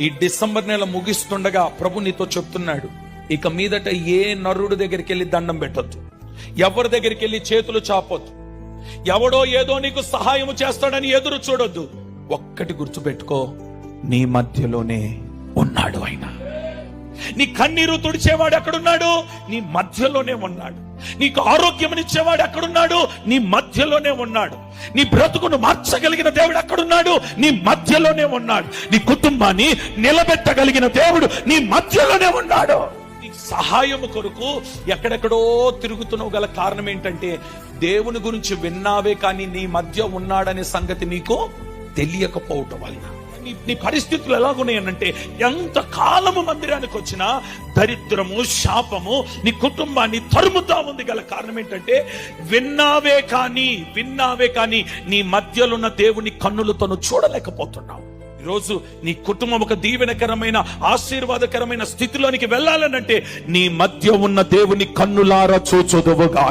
ఈ డిసెంబర్ నెల ముగిస్తుండగా ప్రభు నీతో చెప్తున్నాడు, ఇక మీదట ఏ నరుడు దగ్గరికి వెళ్ళి దండం పెట్టొద్దు, ఎవరి దగ్గరికి వెళ్ళి చేతులు చాపొద్దు, ఎవడో ఏదో నీకు సహాయం చేస్తాడని ఎదురు చూడొద్దు. ఒక్కటి గుర్తుపెట్టుకో, నీ మధ్యలోనే ఉన్నాడు ఆయన. నీ కన్నీరు తుడిచేవాడు ఎక్కడున్నాడు? నీ మధ్యలోనే ఉన్నాడు. నీకు ఆరోగ్యమునిచ్చేవాడు ఎక్కడున్నాడు? నీ మధ్యలోనే ఉన్నాడు. నీ బ్రతుకును మార్చగలిగిన దేవుడు ఎక్కడున్నాడు? నీ మధ్యలోనే ఉన్నాడు. నీ కుటుంబాన్ని నిలబెట్టగలిగిన దేవుడు నీ మధ్యలోనే ఉన్నాడు. నీ సహాయం కొరకు ఎక్కడెక్కడో తిరుగుతున్నావు గల కారణం ఏంటంటే, దేవుని గురించి విన్నావే కానీ నీ మధ్య ఉన్నాడనే సంగతి నీకు తెలియకపోవటం వల్ల. నీ పరిస్థితులు ఎలాగున్నాయనంటే, ఎంత కాలము మందిరానికి వచ్చినా దరిద్రము, శాపము నీ కుటుంబాన్ని తరుముతా ఉంది గల కారణం ఏంటంటే, విన్నావే కానీ నీ మధ్యలో ఉన్న దేవుని కన్నులతో చూడలేకపోతున్నావు. ఈరోజు నీ కుటుంబం ఒక దీవెనకరమైన, ఆశీర్వాదకరమైన స్థితిలోనికి వెళ్ళాలనంటే, నీ మధ్య ఉన్న దేవుని కన్నులారా చూచుదువుగా.